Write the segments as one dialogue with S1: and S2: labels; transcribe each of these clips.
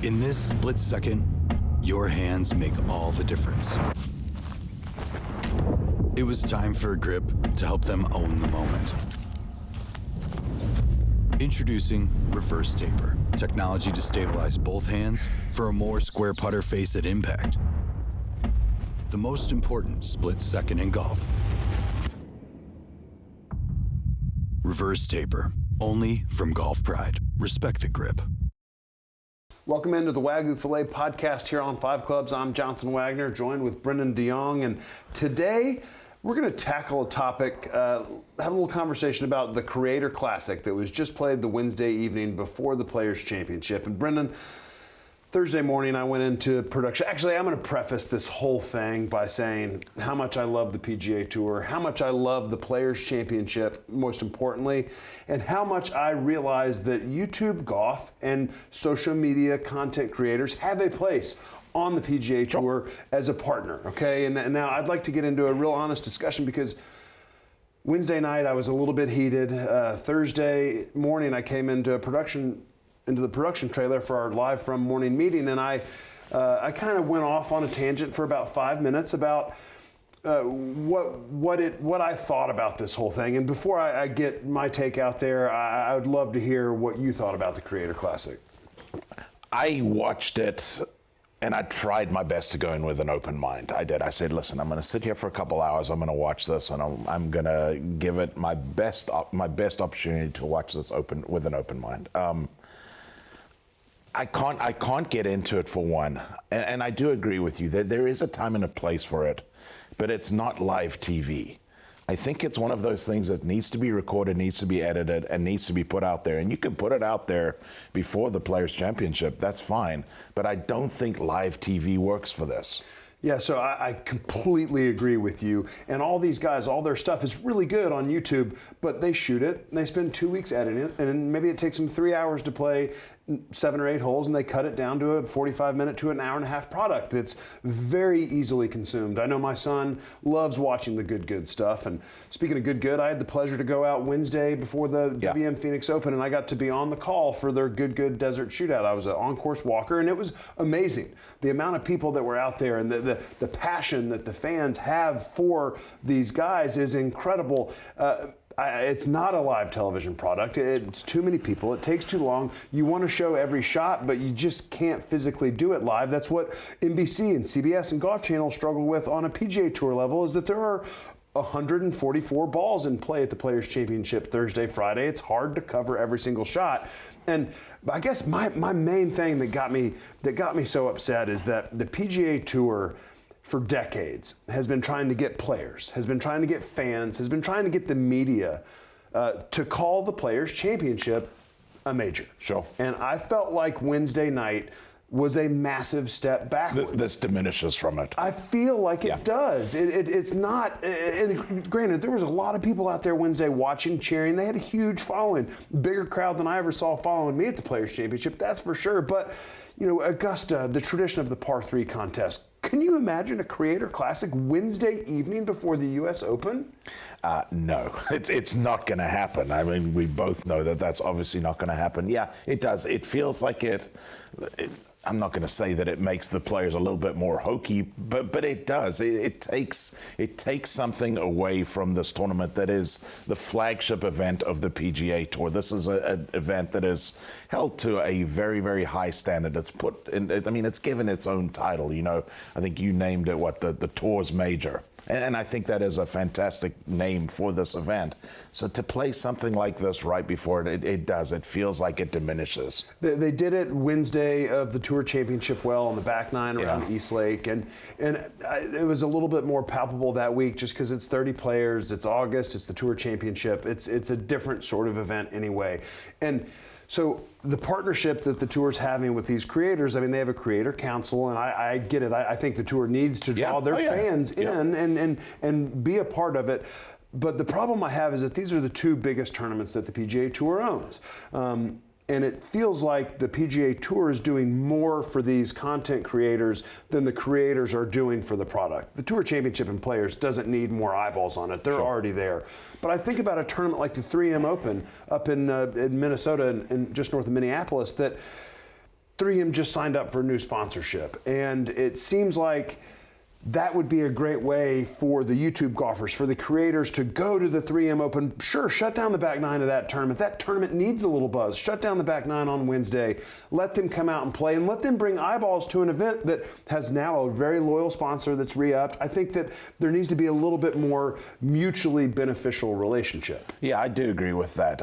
S1: In this split second, your hands make all the difference. It was time for a grip to help them own the moment. Introducing Reverse Taper, technology to stabilize both hands for a more square putter face at impact. The most important split second in golf. Reverse Taper, only from Golf Pride. Respect the grip.
S2: Welcome into the Wagyu Filet podcast here on Five Clubs. I'm Johnson Wagner, joined with Brendon de Jonge, and today we're going to tackle a topic, have a little conversation about the Creator Classic that was just played the Wednesday evening before the Players Championship. And Brendon, Thursday morning I went into production. Actually, I'm going to preface this whole thing by saying how much I love the PGA Tour, how much I love the Players Championship, most importantly, and how much I realize that YouTube golf and social media content creators have a place on the PGA Tour as a partner, okay? And now I'd like to get into a real honest discussion because Wednesday night I was a little bit heated. Thursday morning I came into the production trailer for our live from morning meeting, and I kind of went off on a tangent for about 5 minutes about what I thought about this whole thing. And before I get my take out there, I would love to hear what you thought about the Creator Classic.
S3: I watched it and I tried my best to go in with an open mind. I did. I said, listen, I'm going to sit here for a couple hours. I'm going to watch this, and I'm going to give it my best opportunity to watch this with an open mind. I can't get into it for one, and I do agree with you that there is a time and a place for it, but it's not live TV. I think it's one of those things that needs to be recorded, needs to be edited, and needs to be put out there. And you can put it out there before the Players' Championship, that's fine, but I don't think live TV works for this.
S2: Yeah, so I completely agree with you. And all these guys, all their stuff is really good on YouTube, but they shoot it, and they spend 2 weeks editing it, and maybe it takes them 3 hours to play 7 or 8 holes, and they cut it down to a 45-minute to an hour-and-a-half product that's very easily consumed. I know my son loves watching the good stuff, and speaking of good, I had the pleasure to go out Wednesday before the WM Phoenix Open, and I got to be on the call for their good desert shootout. I was an on-course walker, and it was amazing. The amount of people that were out there and the passion that the fans have for these guys is incredible. It's not a live television product. It's too many people. It takes too long. You want to show every shot, but you just can't physically do it live. That's what NBC and CBS and Golf Channel struggle with on a PGA Tour level, is that there are 144 balls in play at the Players Championship Thursday, Friday. It's hard to cover every single shot. And I guess my main thing that got me so upset is that the PGA Tour for decades has been trying to get players, has been trying to get fans, has been trying to get the media to call the Players Championship a major.
S3: Sure.
S2: And I felt like Wednesday night was a massive step backward.
S3: This diminishes from it.
S2: I feel like it does. It's not, and granted, there was a lot of people out there Wednesday watching, cheering. They had a huge following, bigger crowd than I ever saw following me at the Players Championship, that's for sure. But, you know, Augusta, the tradition of the par 3 contest, can you imagine a Creator Classic Wednesday evening before the U.S. Open?
S3: No, it's not going to happen. I mean, we both know that that's obviously not going to happen. Yeah, it does. It feels like it I'm not going to say that it makes the players a little bit more hokey, but it does. It takes something away from this tournament that is the flagship event of the PGA Tour. This is an event that is held to a very, very high standard. It's put in, I mean, it's given its own title. You know, I think you named it the Tour's Major. And I think that is a fantastic name for this event. So to play something like this right before it feels like it diminishes.
S2: They did it Wednesday of the Tour Championship well on the back nine around East Lake. And it was a little bit more palpable that week just because it's 30 players, it's August, it's the Tour Championship. It's a different sort of event anyway. And so the partnership that the Tour's having with these creators, I mean, they have a creator council, and I get it. I think the Tour needs to draw their fans in and be a part of it. But the problem I have is that these are the two biggest tournaments that the PGA Tour owns. And it feels like the PGA Tour is doing more for these content creators than the creators are doing for the product. The Tour Championship and Players doesn't need more eyeballs on it. They're already there. But I think about a tournament like the 3M Open up in Minnesota and just north of Minneapolis that 3M just signed up for a new sponsorship, and it seems like that would be a great way for the YouTube golfers, for the creators to go to the 3M Open. Sure, shut down the back nine of that tournament. That tournament needs a little buzz. Shut down the back nine on Wednesday. Let them come out and play, and let them bring eyeballs to an event that has now a very loyal sponsor that's re-upped. I think that there needs to be a little bit more mutually beneficial relationship.
S3: Yeah, I do agree with that.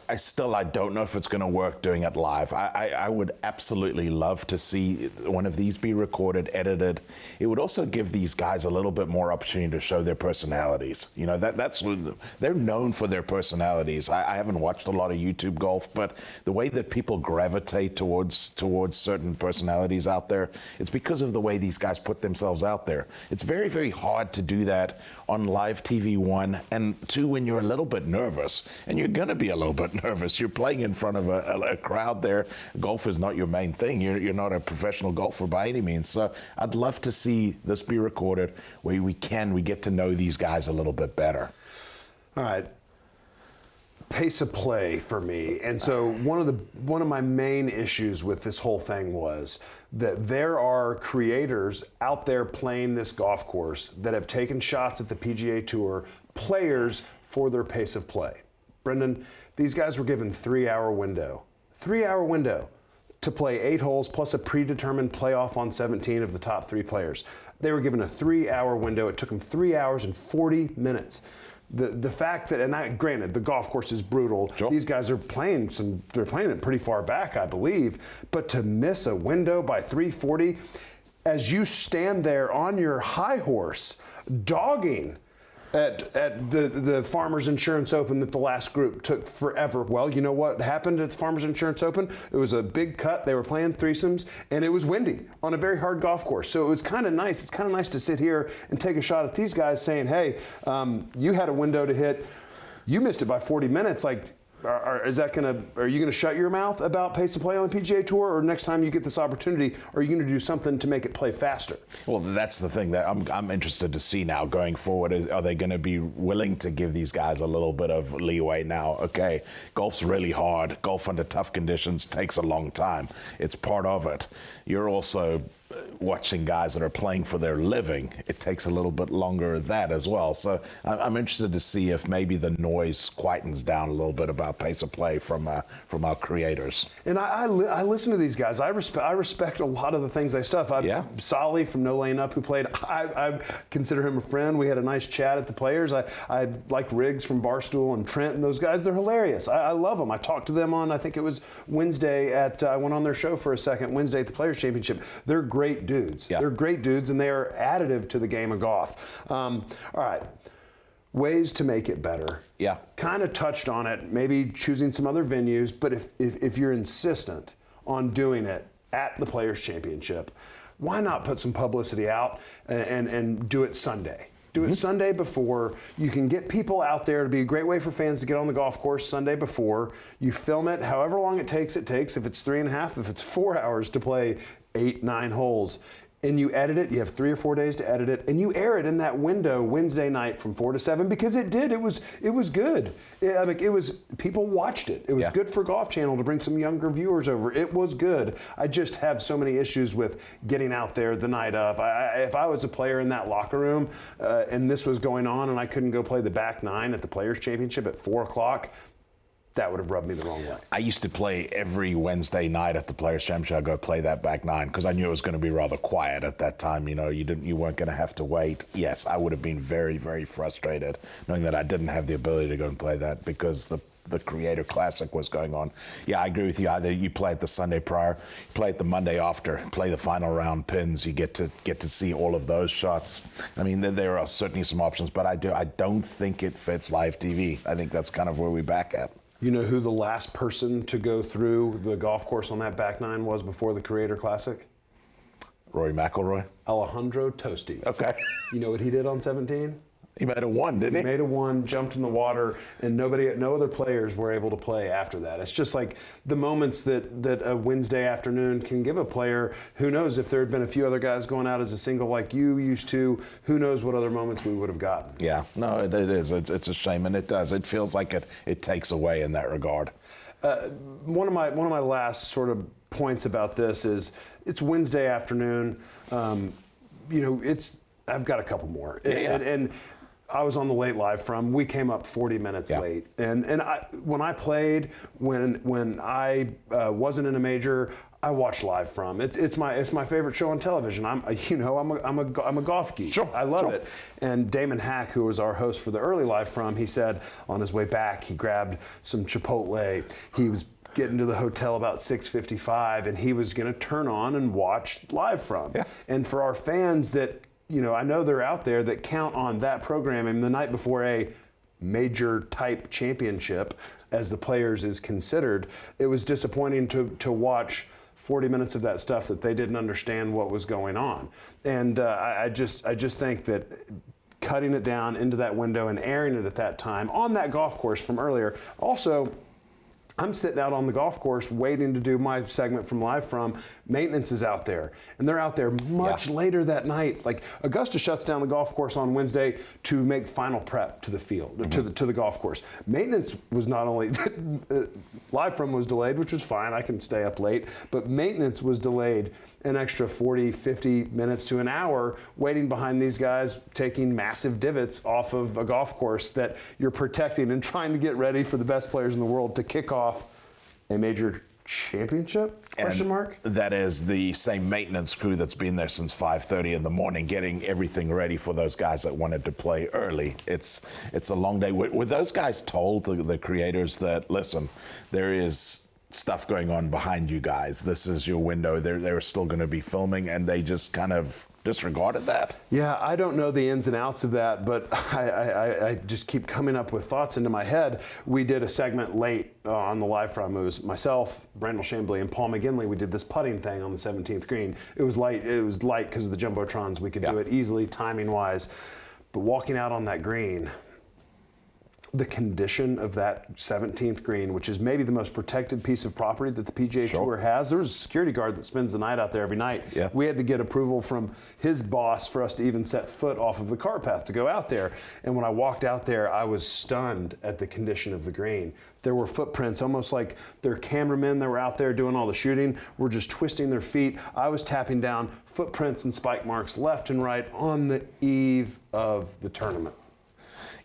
S3: I don't know if it's going to work doing it live. I would absolutely love to see one of these be recorded, edited. It would also give these guys a little bit more opportunity to show their personalities. You know, that's what they're known for, their personalities. I haven't watched a lot of YouTube golf, but the way that people gravitate towards certain personalities out there, it's because of the way these guys put themselves out there. It's very, very hard to do that on live TV, one, and two, when you're a little bit nervous, and you're going to be a little bit nervous. You're playing in front of a crowd there. Golf is not your main thing. You're not a professional golfer by any means. So I'd love to see this be recorded where we get to know these guys a little bit better.
S2: All right. Pace of play for me. And so one of my main issues with this whole thing was that there are creators out there playing this golf course that have taken shots at the PGA Tour, players, for their pace of play. Brendon, these guys were given 3-hour window. 3-hour window to play 8 holes plus a predetermined playoff on 17 of the top 3 players. They were given a 3-hour window. It took them 3 hours and 40 minutes. The fact that, and granted, the golf course is brutal.
S3: Sure.
S2: These guys are they're playing it pretty far back, I believe. But to miss a window by 340, as you stand there on your high horse, dogging at the Farmers Insurance Open that the last group took forever. Well, you know what happened at the Farmers Insurance Open? It was a big cut. They were playing threesomes, and it was windy on a very hard golf course. So it was kind of nice. It's kind of nice to sit here and take a shot at these guys saying, hey, you had a window to hit. You missed it by 40 minutes. Like, are you going to shut your mouth about pace of play on the PGA Tour, or next time you get this opportunity, are you going to do something to make it play faster?
S3: Well, that's the thing that I'm interested to see now going forward. Are they going to be willing to give these guys a little bit of leeway now? Okay, golf's really hard. Golf under tough conditions takes a long time. It's part of it. You're also watching guys that are playing for their living. It takes a little bit longer that as well. So I'm interested to see if maybe the noise quietens down a little bit about pace of play from our creators.
S2: And I listen to these guys. I respect a lot of the things they stuff. Solly from No Laying Up, who played, I consider him a friend. We had a nice chat at the Players. I like Riggs from Barstool and Trent and those guys. They're hilarious. I love them. I talked to them on, I think it was Wednesday I went on their show for a second, Wednesday at the Players Championship. They're great dudes. Yeah. They're great dudes, and they are additive to the game of golf. All right. Ways to make it better.
S3: Yeah.
S2: Kind of touched on it, maybe choosing some other venues, but if you're insistent on doing it at the Players Championship, why not put some publicity out and do it Sunday? Do it Sunday before. You can get people out there. It'd be a great way for fans to get on the golf course Sunday before. You film it however long it takes. If it's 3.5, if it's 4 hours to play 8, 9 holes, and you edit it. You have 3 or 4 days to edit it, and you air it in that window Wednesday night from 4 to 7 because it was good. People watched it. It was good for Golf Channel to bring some younger viewers over. It was good. I just have so many issues with getting out there the night of. If I was a player in that locker room and this was going on and I couldn't go play the back nine at the Players Championship at 4 o'clock, that would have rubbed me the wrong way.
S3: I used to play every Wednesday night at the Players Championship. I'd go play that back nine because I knew it was going to be rather quiet at that time. You know, you weren't going to have to wait. Yes, I would have been very, very frustrated knowing that I didn't have the ability to go and play that because the Creator Classic was going on. Yeah, I agree with you. Either you play it the Sunday prior, play it the Monday after, play the final round pins. You get to see all of those shots. I mean, there are certainly some options, but I don't think it fits live TV. I think that's kind of where we back at.
S2: You know who the last person to go through the golf course on that back nine was before the Creator Classic?
S3: Rory McIlroy?
S2: Alejandro Tosti.
S3: Okay.
S2: You know what he did on 17?
S3: He made a 1, didn't he?
S2: He made a 1, jumped in the water, and no other players were able to play after that. It's just like the moments that a Wednesday afternoon can give a player. Who knows if there had been a few other guys going out as a single like you used to, who knows what other moments we would have gotten.
S3: Yeah, no, it is. It's a shame, and it does. It feels like it takes away in that regard.
S2: One of my last sort of points about this is it's Wednesday afternoon. I've got a couple more. And I was on the late live from. We came up 40 minutes late, and when I played, when I wasn't in a major, I watched live from. It's my favorite show on television. I'm a golf geek.
S3: Sure,
S2: I love
S3: sure.
S2: it. And Damon Hack, who was our host for the early live from, he said on his way back he grabbed some Chipotle. He was getting to the hotel about 6:55, and he was going to turn on and watch live from.
S3: Yeah.
S2: And for our fans that, I know they're out there that count on that programming the night before a major type championship, as the Players is considered, it was disappointing to watch 40 minutes of that stuff that they didn't understand what was going on. And I just think that cutting it down into that window and airing it at that time on that golf course from earlier. Also, I'm sitting out on the golf course waiting to do my segment from live from. Maintenance is out there, and they're out there much later that night. Like Augusta shuts down the golf course on Wednesday to make final prep to the field, to the golf course. Maintenance was not only live from was delayed, which was fine. I can stay up late, but maintenance was delayed an extra 40, 50 minutes to an hour waiting behind these guys taking massive divots off of a golf course that you're protecting and trying to get ready for the best players in the world to kick off a major championship? Question mark?
S3: That is the same maintenance crew that's been there since 5:30 in the morning, getting everything ready for those guys that wanted to play early. It's a long day. Were those guys told, the creators, that, listen, there is stuff going on behind you guys, this is your window, they're still going to be filming, and they just kind of disregarded that?
S2: Yeah, I don't know the ins and outs of that, but I just keep coming up with thoughts into my head. We did a segment late on the live from. It was myself, Brendon de Jonge, and Paul McGinley. We did this putting thing on the 17th green. It was light because of the Jumbotrons. We could do it easily, timing-wise. But walking out on that green, the condition of that 17th green, which is maybe the most protected piece of property that the PGA Tour has. There was a security guard that spends the night out there every night.
S3: Yeah.
S2: We had to get approval from his boss for us to even set foot off of the cart path to go out there. And when I walked out there, I was stunned at the condition of the green. There were footprints, almost like their cameramen that were out there doing all the shooting were just twisting their feet. I was tapping down footprints and spike marks left and right on the eve of the tournament.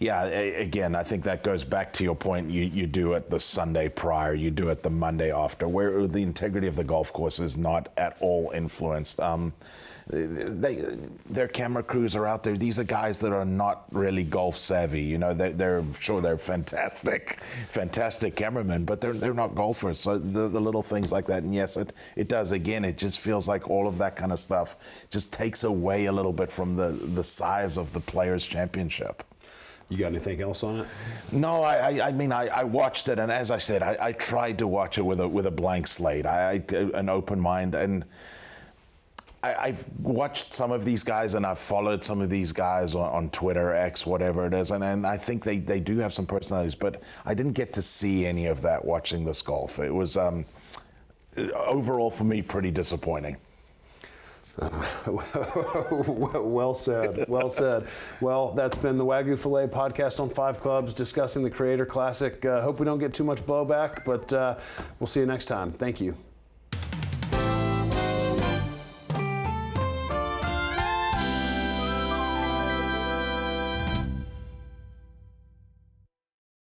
S3: Yeah, again, I think that goes back to your point. You do it the Sunday prior, you do it the Monday after, where the integrity of the golf course is not at all influenced. Their camera crews are out there. These are guys that are not really golf savvy. They're fantastic cameramen, but they're not golfers. So the little things like that, and yes, it does. Again, it just feels like all of that kind of stuff just takes away a little bit from the size of the Players' Championship.
S2: You got anything else on it?
S3: No, I watched it, and as I said, I tried to watch it with a blank slate, an open mind, and I've watched some of these guys, and I've followed some of these guys on Twitter, X, whatever it is, and I think they do have some personalities, but I didn't get to see any of that watching this golf. It was overall for me pretty disappointing.
S2: Well said. Well said. Well, that's been the Wagyu Filet podcast on 5 Clubs discussing the Creator Classic. Hope we don't get too much blowback, but we'll see you next time. Thank you.